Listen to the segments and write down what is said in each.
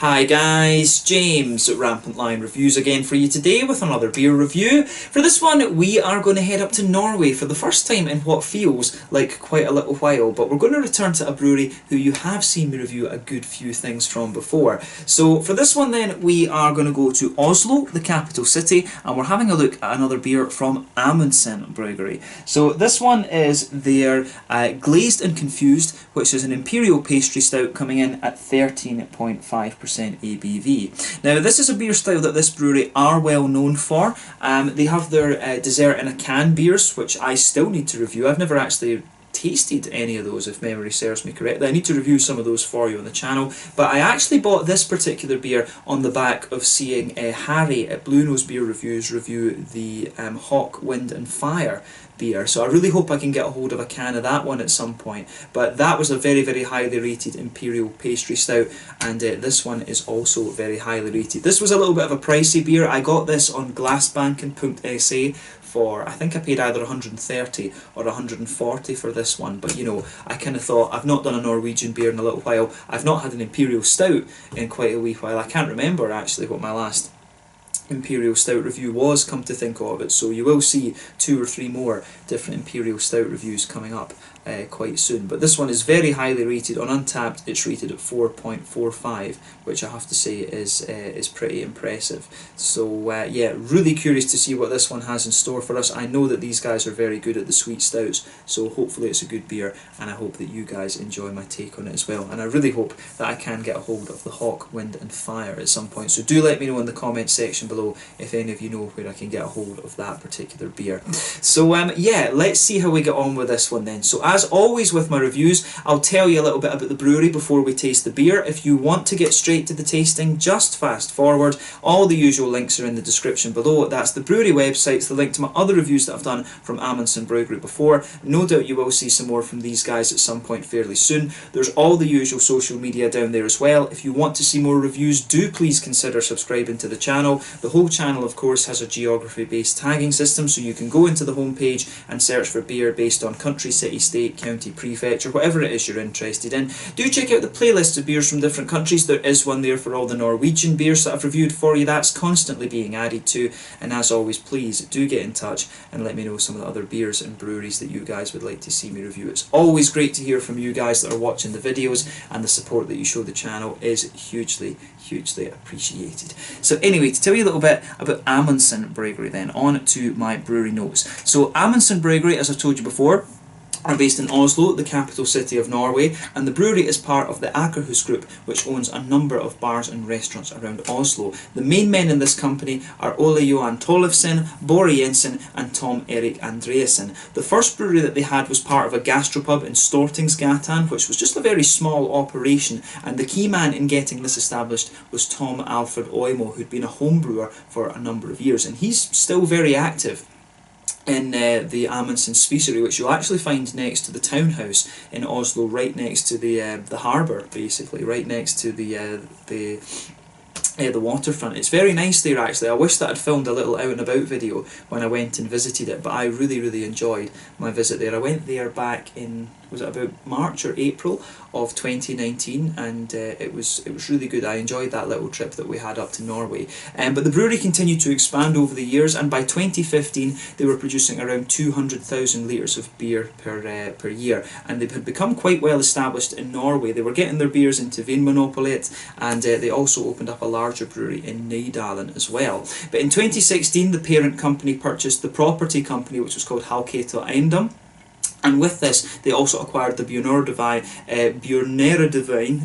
Hi guys, James at Rampant Lion Reviews again for you today with another beer review. For this one we are going to head up to Norway for the first time in what feels like quite a little while, but we're going to return to a brewery who you have seen me review a good few things from before. So for this one then we are going to go to Oslo, the capital city, and we're having a look at another beer from Amundsen Bryggeri. So this one is their Glazed and Confused, which is an Imperial pastry stout coming in at 13.5% ABV. Now this is a beer style that this brewery are well known for. They have their dessert in a can beers, which I still need to review. I've never actually tasted any of those, if memory serves me correctly. I need to review some of those for you on the channel, but I actually bought this particular beer on the back of seeing Harry at Blue Nose Beer Reviews review the Hawk, Wind and Fire beer, so I really hope I can get a hold of a can of that one at some point. But that was a very, very highly rated Imperial pastry stout, and this one is also very highly rated. This was a little bit of a pricey beer. I got this on glassbanking.se for, I think I paid either 130 or 140 for this one, but you know, I kind of thought, I've not done a Norwegian beer in a little while, I've not had an Imperial stout in quite a wee while. I can't remember actually what my last Imperial Stout review was, come to think of it, so you will see 2 or 3 more different Imperial Stout reviews coming up quite soon. But this one is very highly rated. On Untappd it's rated at 4.45, which I have to say is pretty impressive. So yeah, really curious to see what this one has in store for us. I know that these guys are very good at the sweet stouts, so hopefully it's a good beer, and I hope that you guys enjoy my take on it as well. And I really hope that I can get a hold of the Hawk, Wind and Fire at some point, so do let me know in the comments section below if any of you know where I can get a hold of that particular beer. So yeah, let's see how we get on with this one then. So as always with my reviews, I'll tell you a little bit about the brewery before we taste the beer. If you want to get straight to the tasting, just fast forward. All the usual links are in the description below. That's the brewery website, it's the link to my other reviews that I've done from Amundsen Bryggeri before. No doubt you will see some more from these guys at some point fairly soon. There's all the usual social media down there as well. If you want to see more reviews, do please consider subscribing to the channel. The whole channel of course has a geography based tagging system, so you can go into the homepage and search for beer based on country, city, state, county, prefecture, whatever it is you're interested in. Do check out the playlist of beers from different countries. There is one there for all the Norwegian beers that I've reviewed for you. That's constantly being added to, and as always, please do get in touch and let me know some of the other beers and breweries that you guys would like to see me review. It's always great to hear from you guys that are watching the videos, and the support that you show the channel is hugely appreciated. So anyway, to tell you a little bit about Amundsen Bryggeri then, on to my brewery notes. So Amundsen Bryggeri, as I've told you before, are based in Oslo, the capital city of Norway, and the brewery is part of the Akerhus Group, which owns a number of bars and restaurants around Oslo. The main men in this company are Ole Johan Tollefsen, Bore Jensen and Tom Erik Andreasen. The first brewery that they had was part of a gastropub in Stortingsgatan, which was just a very small operation, and the key man in getting this established was Tom Alfred Oimo, who'd been a home brewer for a number of years, and he's still very active in the Amundsen Bryggeri, which you'll actually find next to the townhouse in Oslo, right next to the harbour, basically, right next to the waterfront. It's very nice there actually. I wish that I'd filmed a little out and about video when I went and visited it, but I really enjoyed my visit there. I went there back in, was it about March or April of 2019, and it was really good. I enjoyed that little trip that we had up to Norway. But the brewery continued to expand over the years, and by 2015 they were producing around 200,000 litres of beer per year, and they had become quite well established in Norway. They were getting their beers into Vinmonopolet, and they also opened up a larger brewery in Nydalen as well. But in 2016 the parent company purchased the property company, which was called Halketo Eiendom. And with this, they also acquired the Bjørnerdevine,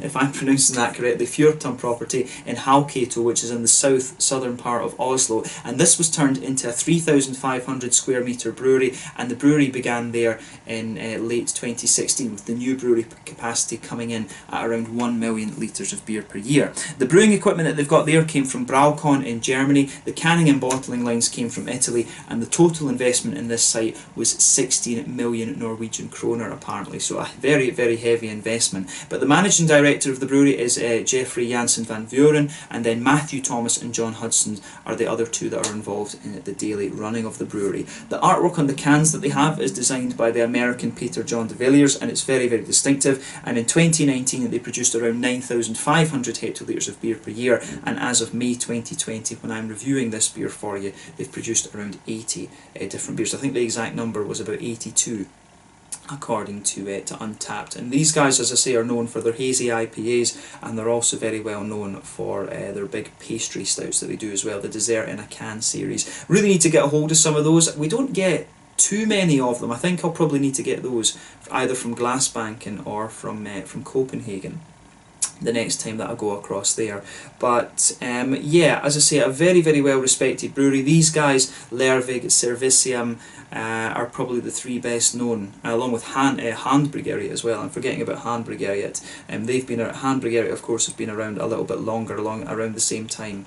if I'm pronouncing that correctly, Fjørton property in Halketo, which is in the southern part of Oslo. And this was turned into a 3,500 square metre brewery, and the brewery began there in late 2016, with the new brewery capacity coming in at around 1 million litres of beer per year. The brewing equipment that they've got there came from Braucon in Germany, the canning and bottling lines came from Italy, and the total investment in this site was 16 million Norwegian kroner apparently, so a very, very heavy investment. But the managing director of the brewery is Jeffrey Jansen van Vuren, and then Matthew Thomas and John Hudson are the other two that are involved in the daily running of the brewery. The artwork on the cans that they have is designed by the American Peter John de Villiers, and it's very, very distinctive. And in 2019 they produced around 9,500 hectolitres of beer per year, and as of May 2020, when I'm reviewing this beer for you, they've produced around 80 different beers. I think the exact number was about 82 according to Untappd. And these guys, as I say, are known for their hazy IPAs, and they're also very well known for their big pastry stouts that they do as well, the dessert in a can series. Really need to get a hold of some of those. We don't get too many of them. I think I'll probably need to get those either from Glassbanken or from Copenhagen the next time that I go across there. But yeah, as I say, a very, very well respected brewery. These guys, Lervig, Servicium, are probably the three best known, along with Hand Bryggeri as well. I'm forgetting about Hand Bryggeri. They've been Hand Bryggeri, of course, have been around a little bit longer, around the same time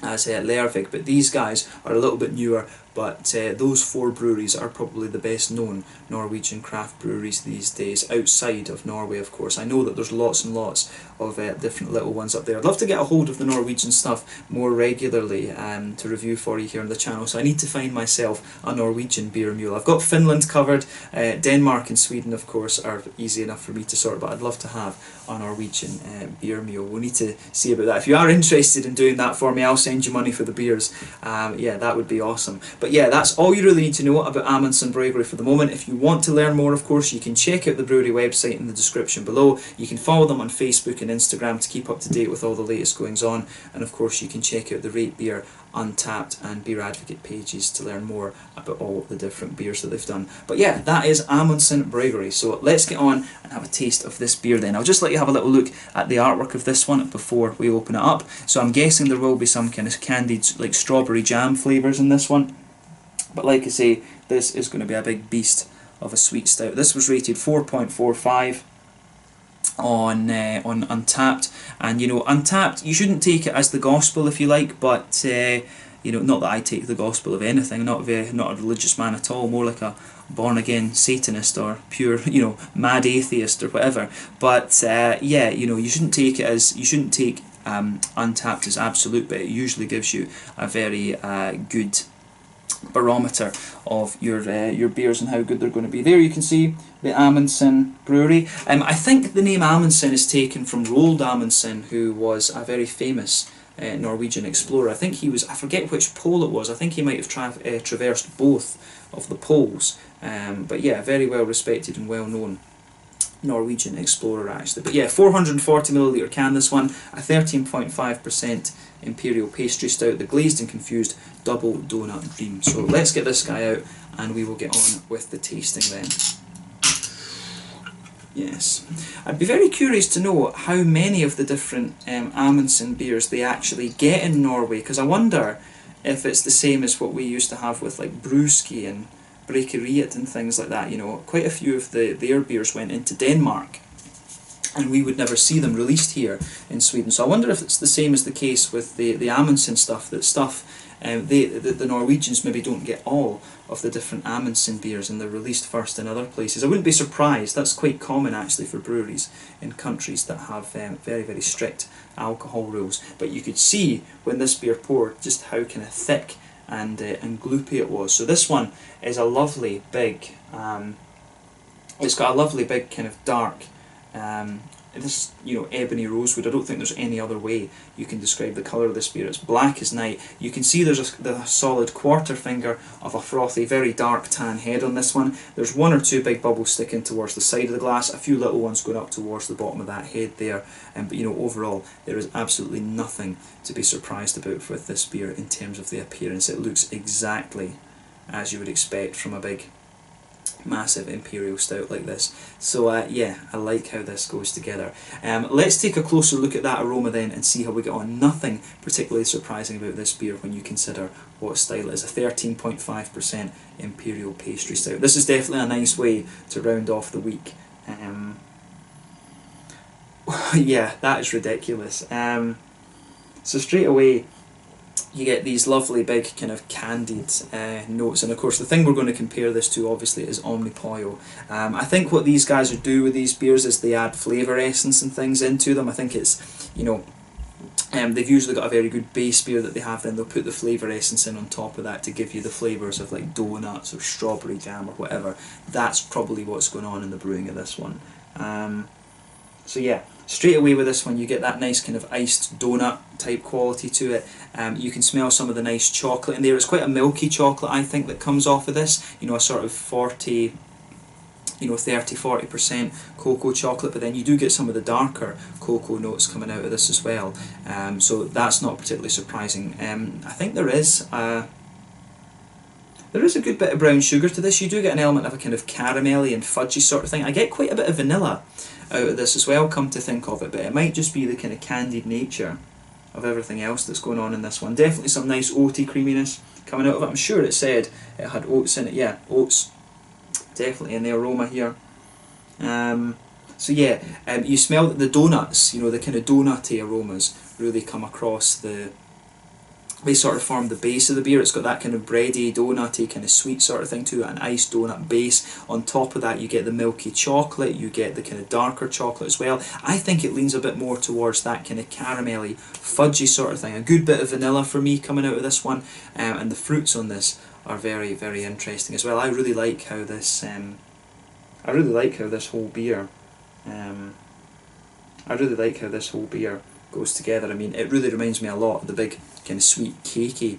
as Lervig, but these guys are a little bit newer. But those four breweries are probably the best known Norwegian craft breweries these days, outside of Norway, of course. I know that there's lots and lots of different little ones up there. I'd love to get a hold of the Norwegian stuff more regularly to review for you here on the channel, so I need to find myself a Norwegian beer mule. I've got Finland covered. Denmark and Sweden, of course, are easy enough for me to sort, but I'd love to have a Norwegian beer mule. We'll need to see about that. If you are interested in doing that for me, I'll send you money for the beers. Yeah, that would be awesome. But yeah, that's all you really need to know about Amundsen Bryggeri for the moment. If you want to learn more, of course, you can check out the brewery website in the description below. You can follow them on Facebook and Instagram to keep up to date with all the latest goings on. And of course, you can check out the Rate Beer, Untappd and Beer Advocate pages to learn more about all the different beers that they've done. But yeah, that is Amundsen Bryggeri. So let's get on and have a taste of this beer then. I'll just let you have a little look at the artwork of this one before we open it up. So I'm guessing there will be some kind of candied, like strawberry jam flavours in this one. But like I say, this is going to be a big beast of a sweet stout. This was rated 4.45 on Untappd, and you know, Untappd, you shouldn't take it as the gospel if you like, but you know, not that I take the gospel of anything, not a religious man at all, more like a born again Satanist or pure, you know, mad atheist or whatever. But yeah, you know, you shouldn't take Untappd as absolute, but it usually gives you a very good barometer of your beers and how good they're going to be. There you can see the Amundsen Brewery. I think the name Amundsen is taken from Roald Amundsen, who was a very famous Norwegian explorer. I think he was, I forget which pole it was, I think he might have traversed both of the poles. But yeah, very well respected and well known Norwegian explorer actually. But yeah, 440ml can this one, a 13.5% Imperial pastry stout, the glazed and confused double donut dream. So let's get this guy out and we will get on with the tasting then. Yes, I'd be very curious to know how many of the different Amundsen beers they actually get in Norway, because I wonder if it's the same as what we used to have with like Brewski and Bryggeriet and things like that. You know, quite a few of their beers went into Denmark, and we would never see them released here in Sweden. So I wonder if it's the same as the case with the Amundsen stuff. The Norwegians maybe don't get all of the different Amundsen beers, and they're released first in other places. I wouldn't be surprised. That's quite common actually for breweries in countries that have very, very strict alcohol rules. But you could see when this beer poured just how kind of thick and gloopy it was. So this one is a lovely big. It's got a lovely big kind of dark. This, you know, ebony rosewood. I don't think there's any other way you can describe the colour of this beer. It's black as night. You can see there's the solid quarter finger of a frothy, very dark tan head on this one. There's one or two big bubbles sticking towards the side of the glass, a few little ones going up towards the bottom of that head there. But you know, overall, there is absolutely nothing to be surprised about with this beer in terms of the appearance. It looks exactly as you would expect from a big massive Imperial stout like this. So yeah, I like how this goes together. Let's take a closer look at that aroma then and see how we get on. Nothing particularly surprising about this beer when you consider what style it is. A 13.5% Imperial pastry stout. This is definitely a nice way to round off the week. Yeah, that is ridiculous. So straight away, you get these lovely big kind of candied notes, and of course the thing we're going to compare this to obviously is Omnipollo. I think what these guys would do with these beers is they add flavour essence and things into them. I think it's, you know, they've usually got a very good base beer that they have, then they'll put the flavour essence in on top of that to give you the flavours of like donuts or strawberry jam or whatever. That's probably what's going on in the brewing of this one. So yeah, straight away with this one you get that nice kind of iced donut type quality to it. You can smell some of the nice chocolate in there. It's quite a milky chocolate, I think, that comes off of this. You know, a sort of 40, you know, 30-40% cocoa chocolate, but then you do get some of the darker cocoa notes coming out of this as well. So that's not particularly surprising. I think there is a good bit of brown sugar to this. You do get an element of a kind of caramelly and fudgy sort of thing. I get quite a bit of vanilla out of this as well, come to think of it, but it might just be the kind of candied nature of everything else that's going on in this one. Definitely some nice oaty creaminess coming out of it. I'm sure it said it had oats in it. Yeah, oats definitely in the aroma here. So yeah, you smell that the donuts, you know, the kind of donutty aromas really come across they sort of form the base of the beer. It's got that kind of bready, donutty, kind of sweet sort of thing to it, an iced donut base. On top of that you get the milky chocolate, you get the kind of darker chocolate as well. I think it leans a bit more towards that kind of caramelly, fudgy sort of thing. A good bit of vanilla for me coming out of this one, and the fruits on this are very, very interesting as well. I really like how this whole beer goes together. I mean, it really reminds me a lot of the big kind of sweet cakey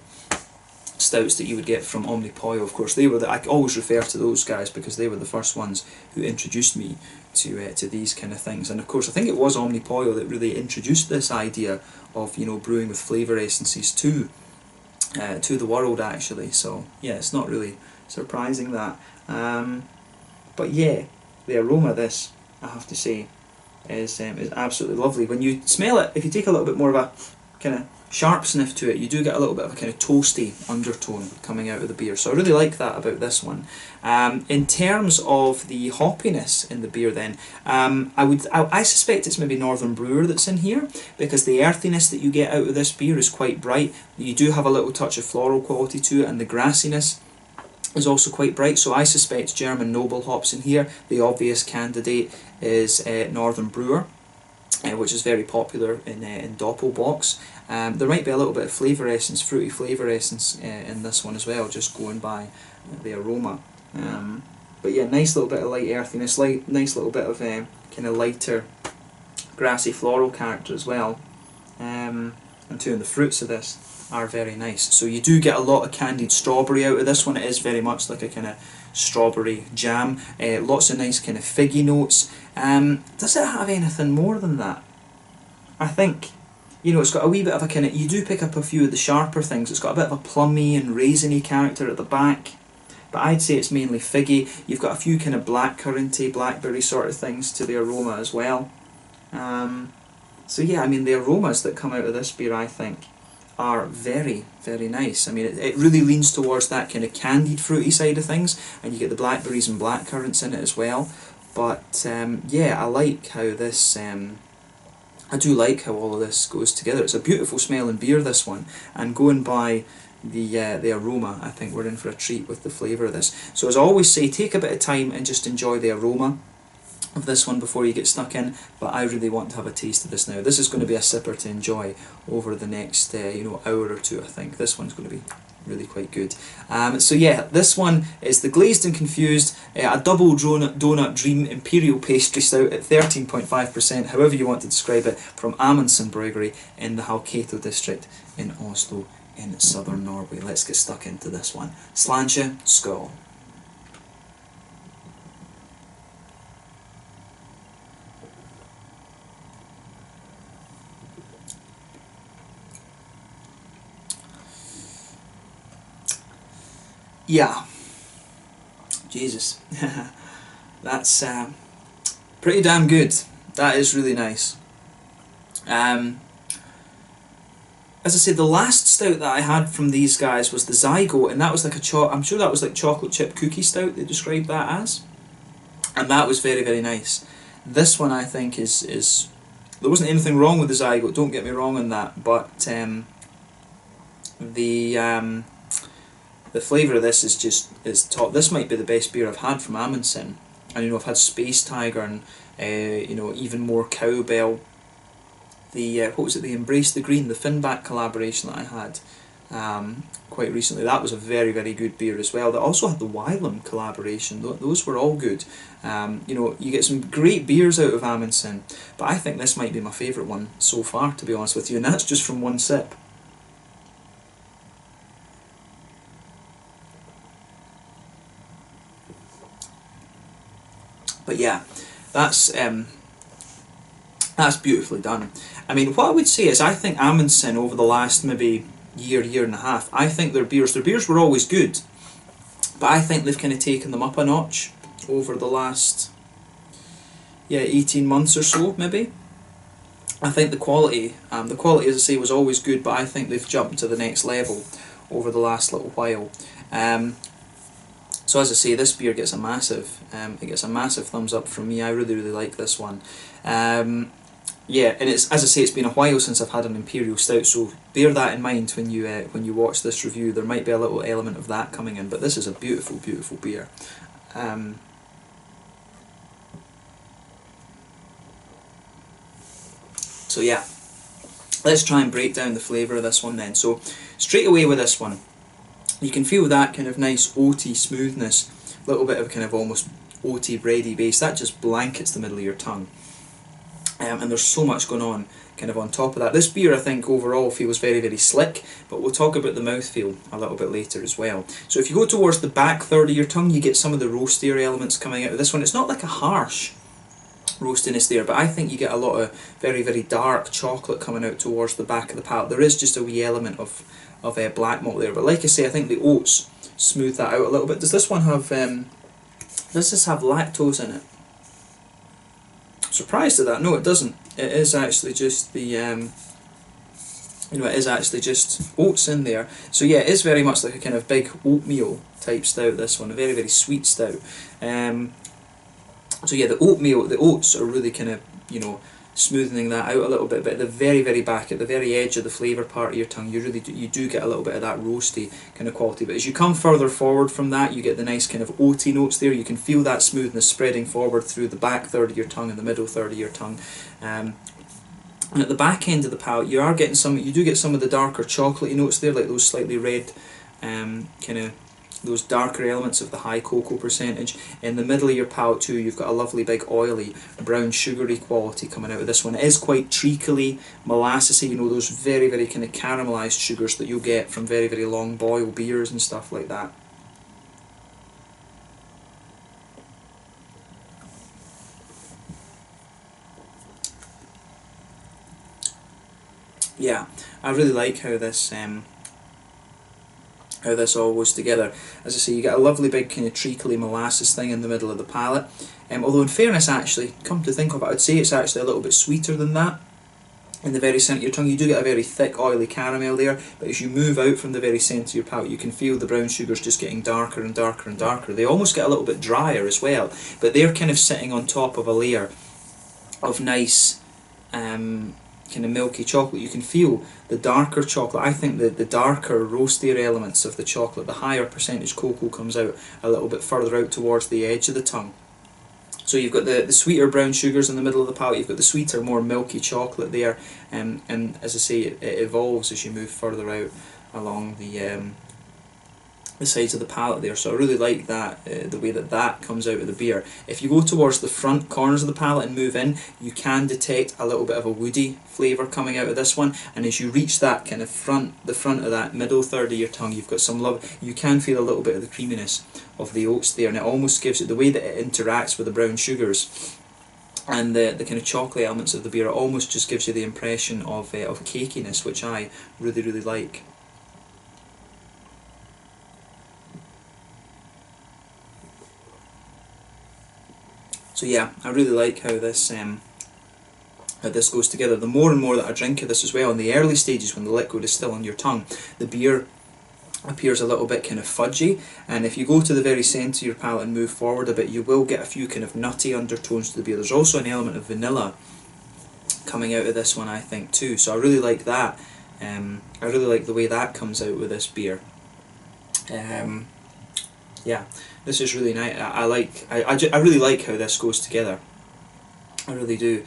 stouts that you would get from Omnipollo. Of course, I always refer to those guys because they were the first ones who introduced me to these kind of things. And of course, I think it was Omnipollo that really introduced this idea of, you know, brewing with flavour essences to the world, actually. So yeah, it's not really surprising that. But yeah, the aroma of this, I have to say, is absolutely lovely. When you smell it, if you take a little bit more of a kind of sharp sniff to it, you do get a little bit of a kind of toasty undertone coming out of the beer. So I really like that about this one. In terms of the hoppiness in the beer then, I suspect it's maybe Northern Brewer that's in here, because the earthiness that you get out of this beer is quite bright. You do have a little touch of floral quality to it, and the grassiness is also quite bright, so I suspect German noble hops in here. The obvious candidate is Northern Brewer, which is very popular in Doppelbocks. There might be a little bit of flavour essence, fruity flavour essence in this one as well, just going by the aroma. But yeah, nice little bit of light earthiness, nice little bit of kind of lighter grassy floral character as well. And too, the fruits of this are very nice. So you do get a lot of candied strawberry out of this one. It is very much like a kind of strawberry jam. Lots of nice kind of figgy notes. Does it have anything more than that? I think, you know, it's got a wee bit of a kind of, you do pick up a few of the sharper things. It's got a bit of a plummy and raisiny character at the back, but I'd say it's mainly figgy. You've got a few kind of blackcurranty, blackberry sort of things to the aroma as well. So yeah, I mean, the aromas that come out of this beer, I think, are very, very nice. I mean, it really leans towards that kind of candied fruity side of things, and you get the blackberries and blackcurrants in it as well. But yeah, I like how this, I do like how all of this goes together. It's a beautiful smelling beer, this one, and going by the aroma, I think we're in for a treat with the flavour of this. So as I always say, take a bit of time and just enjoy the aroma of this one before you get stuck in, but I really want to have a taste of this now. This is going to be a sipper to enjoy over the next hour or two. I think this one's going to be really quite good. So yeah, this one is the Glazed and Confused, a double donut dream Imperial pastry stout at 13.5%, however you want to describe it, from Amundsen Bryggeri in the Halketo district in Oslo in southern Norway. Let's get stuck into this one. Sláinte, skål. Yeah, Jesus, that's pretty damn good. That is really nice. As I said, the last stout that I had from these guys was the Zygote, and that was like I'm sure that was like chocolate chip cookie stout they described that as, and that was very, very nice. This one, I think, is there wasn't anything wrong with the Zygote, don't get me wrong on that, but The flavour of this is top. This might be the best beer I've had from Amundsen. And you know, I've had Space Tiger and you know, even more Cowbell. The what was it? The Embrace the Green, the Finback collaboration that I had quite recently. That was a very, very good beer as well. They also had the Wylam collaboration. Those were all good. You know, you get some great beers out of Amundsen, but I think this might be my favourite one so far, to be honest with you, and that's just from one sip. But yeah, that's beautifully done. I mean, what I would say is I think Amundsen over the last maybe year and a half, I think their beers were always good, but I think they've kind of taken them up a notch over the last 18 months or so maybe. I think the quality as I say was always good, but I think they've jumped to the next level over the last little while. So as I say, this beer gets a massive thumbs up from me. I really, really like this one. Yeah, and it's, as I say, it's been a while since I've had an Imperial Stout, so bear that in mind when you watch this review. There might be a little element of that coming in, but this is a beautiful, beautiful beer. So yeah, let's try and break down the flavour of this one then. So straight away with this one, you can feel that kind of nice oaty smoothness, a little bit of kind of almost oaty bready base, that just blankets the middle of your tongue. And there's so much going on kind of on top of that. This beer I think overall feels very, very slick, but we'll talk about the mouthfeel a little bit later as well. So if you go towards the back third of your tongue, you get some of the roastier elements coming out of this one. It's not like a harsh roastiness there, but I think you get a lot of very, very dark chocolate coming out towards the back of the palate. There is just a wee element of black malt there, but like I say, I think the oats smooth that out a little bit. Does this one have does this have lactose in it? Surprised at that. No, it doesn't. It is actually just the you know, it is actually just oats in there. So yeah, it is very much like a kind of big oatmeal type stout, this one, a very, very sweet stout. So yeah, the oats are really kind of, you know, smoothing that out a little bit, but at the very, very back, at the very edge of the flavour part of your tongue, you do get a little bit of that roasty kind of quality. But as you come further forward from that, you get the nice kind of oaty notes there. You can feel that smoothness spreading forward through the back third of your tongue and the middle third of your tongue. And at the back end of the palate, you do get some of the darker chocolatey notes there, like those slightly red kind of those darker elements of the high cocoa percentage. In the middle of your palate too, you've got a lovely big oily brown sugary quality coming out of this one. It is quite treacly, molassesy, you know, those very, very kind of caramelised sugars that you'll get from very, very long boil beers and stuff like that. Yeah, I really like how this all goes together. As I say, you get a lovely big kind of treacly molasses thing in the middle of the palate. Although in fairness, actually, come to think of it, I'd say it's actually a little bit sweeter than that. In the very centre of your tongue, you do get a very thick, oily caramel there, but as you move out from the very centre of your palate, you can feel the brown sugars just getting darker and darker and darker. They almost get a little bit drier as well, but they're kind of sitting on top of a layer of nice kind of milky chocolate. You can feel the darker chocolate. I think the darker, roastier elements of the chocolate, the higher percentage cocoa comes out a little bit further out towards the edge of the tongue. So you've got the sweeter brown sugars in the middle of the palate, you've got the sweeter, more milky chocolate there, and as I say, it evolves as you move further out along the sides of the palate there. So I really like that, the way that comes out of the beer. If you go towards the front corners of the palate and move in, you can detect a little bit of a woody flavour coming out of this one, and as you reach that kind of the front of that middle third of your tongue, you've got some you can feel a little bit of the creaminess of the oats there, and it almost gives it, the way that it interacts with the brown sugars and the kind of chocolate elements of the beer, it almost just gives you the impression of cakiness, which I really, really like. So yeah, I really like how this goes together. The more and more that I drink of this as well, in the early stages when the liquid is still on your tongue, the beer appears a little bit kind of fudgy, and if you go to the very centre of your palate and move forward a bit, you will get a few kind of nutty undertones to the beer. There's also an element of vanilla coming out of this one, I think, too, so I really like that I really like the way that comes out with this beer. Yeah, this is really nice. I really like how this goes together. I really do.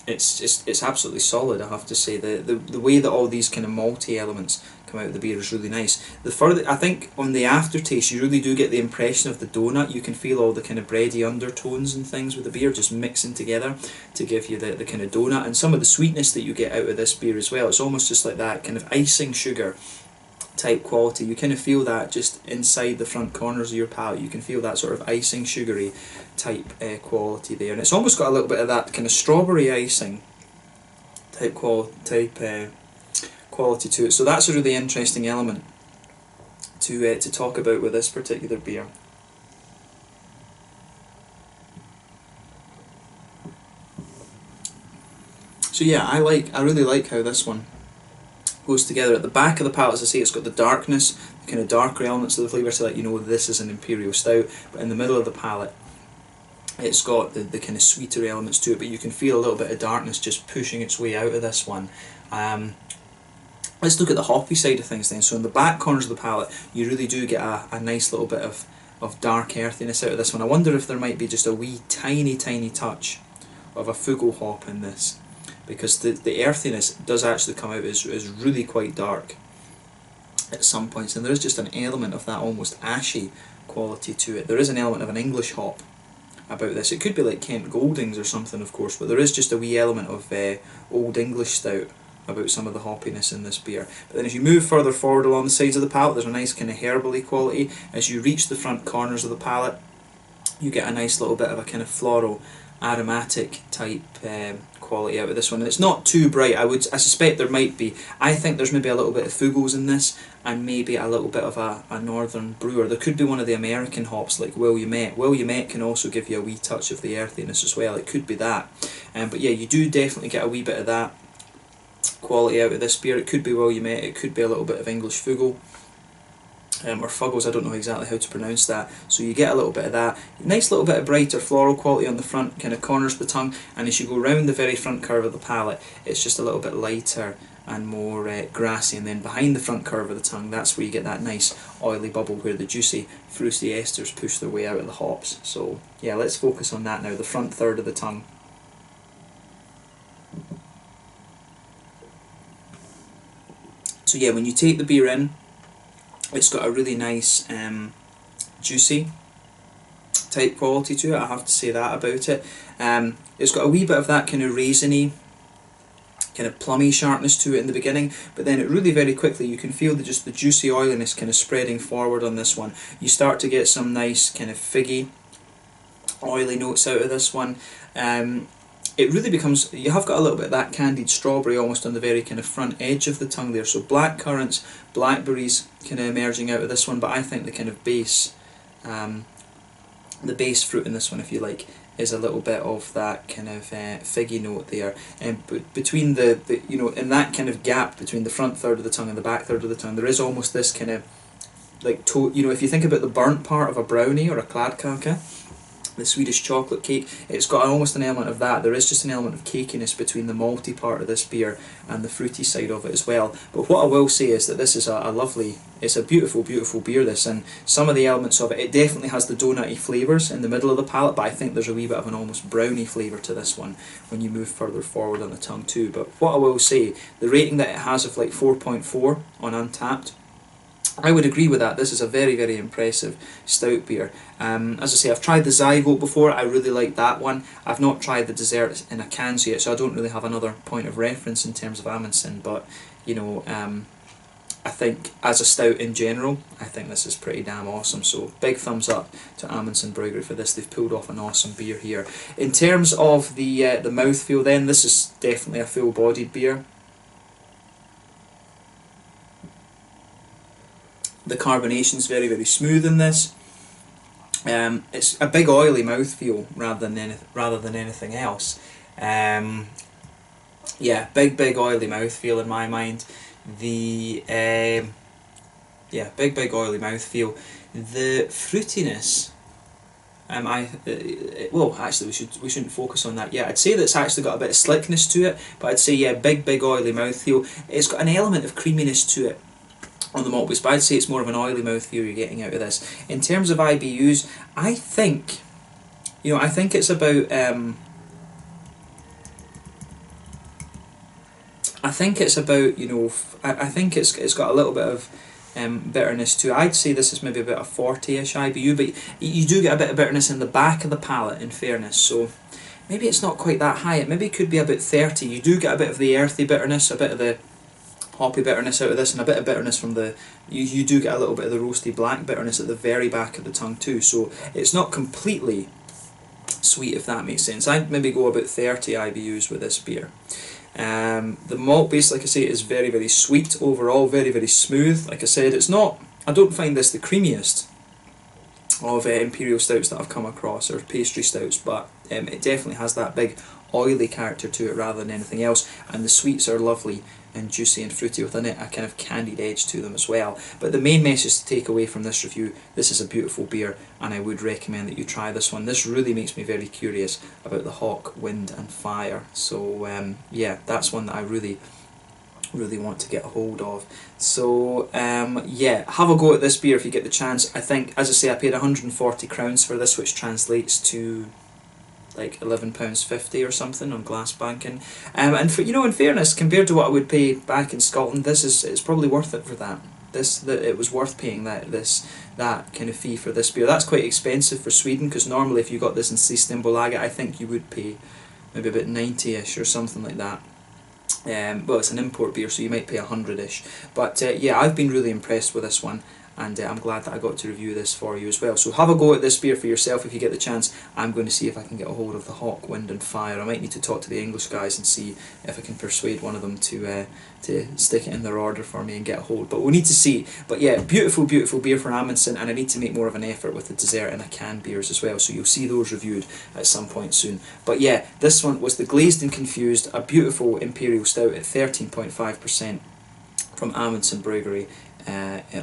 It's absolutely solid, I have to say. The way that all these kind of malty elements come out of the beer is really nice. The further, I think on the aftertaste you really do get the impression of the donut. You can feel all the kind of bready undertones and things with the beer just mixing together to give you the kind of donut, and some of the sweetness that you get out of this beer as well. It's almost just like that kind of icing sugar type quality. You kind of feel that just inside the front corners of your palate. You can feel that sort of icing sugary type quality there, and it's almost got a little bit of that kind of strawberry icing type quality to it. So that's a really interesting element to talk about with this particular beer. So yeah, I really like how this one goes together. At the back of the palate, as I say, it's got the darkness, the kind of darker elements of the flavour to let you know this is an Imperial Stout, but in the middle of the palate it's got the kind of sweeter elements to it, but you can feel a little bit of darkness just pushing its way out of this one. Let's look at the hoppy side of things then. So in the back corners of the palate you really do get a nice little bit of dark earthiness out of this one. I wonder if there might be just a wee tiny touch of a Fugel hop in this, because the earthiness does actually come out as really quite dark at some points, and there is just an element of that almost ashy quality to it. There is an element of an English hop about this. It could be like Kent Goldings or something, of course, but there is just a wee element of Old English Stout about some of the hoppiness in this beer. But then as you move further forward along the sides of the palate, there's a nice kind of herbally quality. As you reach the front corners of the palate, you get a nice little bit of a kind of floral, aromatic type quality out of this one. And it's not too bright. I suspect there might be. I think there's maybe a little bit of Fugels in this, and maybe a little bit of a northern brewer. There could be one of the American hops like Williamette. Williamette can also give you a wee touch of the earthiness as well. It could be that. But yeah, you do definitely get a wee bit of that quality out of this beer. It could be Williamette, it could be a little bit of English Fugel. Or Fuggles, I don't know exactly how to pronounce that. So you get a little bit of that. Nice little bit of brighter floral quality on the front kind of corners of the tongue, and as you go round the very front curve of the palate, it's just a little bit lighter and more grassy, and then behind the front curve of the tongue, that's where you get that nice oily bubble where the juicy fruity esters push their way out of the hops. So yeah, let's focus on that now, the front third of the tongue. So yeah, when you take the beer in, it's got a really nice juicy type quality to it, I have to say that about it. It's got a wee bit of that kind of raisiny, kind of plummy sharpness to it in the beginning, but then it really very quickly, you can feel just the juicy oiliness kind of spreading forward on this one. You start to get some nice kind of figgy, oily notes out of this one. It really becomes, you have got a little bit of that candied strawberry almost on the very kind of front edge of the tongue there, so black currants, blackberries kind of emerging out of this one, but I think the kind of base, the base fruit in this one, if you like, is a little bit of that kind of figgy note there. And between the you know, in that kind of gap between the front third of the tongue and the back third of the tongue, there is almost this kind of like, you know, if you think about the burnt part of a brownie or a kladdkaka, the Swedish chocolate cake, it's got almost an element of that. There is just an element of cakiness between the malty part of this beer and the fruity side of it as well. But what I will say is that this is a lovely, it's a beautiful, beautiful beer, this, and some of the elements of it, it definitely has the donutty flavours in the middle of the palate, but I think there's a wee bit of an almost brownie flavour to this one when you move further forward on the tongue too. But what I will say, the rating that it has of like 4.4 on Untappd, I would agree with that. This is a very, very impressive stout beer. As I say, I've tried the Zygote before, I really like that one. I've not tried the dessert in a can yet, so I don't really have another point of reference in terms of Amundsen, but you know, I think as a stout in general, I think this is pretty damn awesome. So big thumbs up to Amundsen Bryggeri for this. They've pulled off an awesome beer here. In terms of the mouthfeel then, this is definitely a full-bodied beer. The carbonation's very, very smooth in this. It's a big oily mouthfeel rather than anything else. Yeah, big oily mouthfeel in my mind. Yeah, big oily mouthfeel. The fruitiness Well, actually, we shouldn't focus on that yet. I'd say that it's actually got a bit of slickness to it, but I'd say, yeah, big oily mouthfeel. It's got an element of creaminess to it on the malt base, but I'd say it's more of an oily mouthfeel you're getting out of this. In terms of IBUs, I think, I think it's about, I think it's got a little bit of bitterness too. I'd say this is maybe about a 40-ish IBU, but you do get a bit of bitterness in the back of the palate, in fairness, so maybe it's not quite that high. It maybe could be about 30. You do get a bit of the earthy bitterness, a bit of the hoppy bitterness out of this, and a bit of bitterness from the... You do get a little bit of the roasty black bitterness at the very back of the tongue too, so it's not completely sweet, if that makes sense. I'd maybe go about 30 IBUs with this beer. The malt base, like I say, is very sweet overall, very smooth. Like I said, it's not... I don't find this the creamiest of Imperial stouts that I've come across, or pastry stouts, but it definitely has that big oily character to it rather than anything else, and the sweets are lovely and juicy and fruity within it, a kind of candied edge to them as well. But the main message to take away from this review, this is a beautiful beer, and I would recommend that you try this one. This really makes me very curious about the hawk, wind and fire, so yeah, that's one that I really want to get a hold of. So yeah, have a go at this beer if you get the chance. I think, as I say, I paid 140 crowns for this, which translates to like £11.50 or something on glass banking, and for, in fairness, compared to what I would pay back in Scotland, it's probably worth it for that. It was worth paying that kind of fee for this beer. That's quite expensive for Sweden, because normally if you got this in Systembolaget, I think you would pay maybe about 90-ish or something like that. Well, it's an import beer, so you might pay 100-ish. But yeah, I've been really impressed with this one, and I'm glad that I got to review this for you as well. So have a go at this beer for yourself if you get the chance. I'm going to see if I can get a hold of the hawk, wind and fire. I might need to talk to the English guys and see if I can persuade one of them to stick it in their order for me and get a hold. But we'll need to see. But yeah, beautiful beer from Amundsen, and I need to make more of an effort with the dessert and the canned beers as well, so you'll see those reviewed at some point soon. But yeah, this one was the Glazed and Confused, a beautiful Imperial Stout at 13.5% from Amundsen Bryggeri,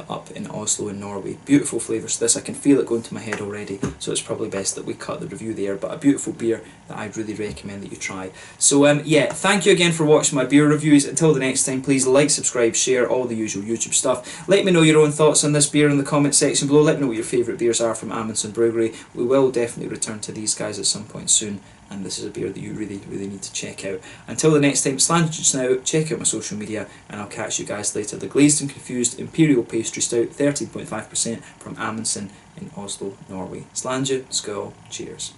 up in Oslo in Norway. Beautiful flavours to this. I can feel it going to my head already, so it's probably best that we cut the review there, but a beautiful beer that I'd really recommend that you try. So yeah, thank you again for watching my beer reviews. Until the next time, please like, subscribe, share, all the usual YouTube stuff. Let me know your own thoughts on this beer in the comment section below. Let me know what your favourite beers are from Amundsen Bryggeri. We will definitely return to these guys at some point soon, and this is a beer that you really need to check out. Until the next time, slàinte just now, check out my social media, and I'll catch you guys later. The Glazed and Confused Imperial Pastry Stout, 13.5% from Amundsen in Oslo, Norway. Slàinte, skål, cheers.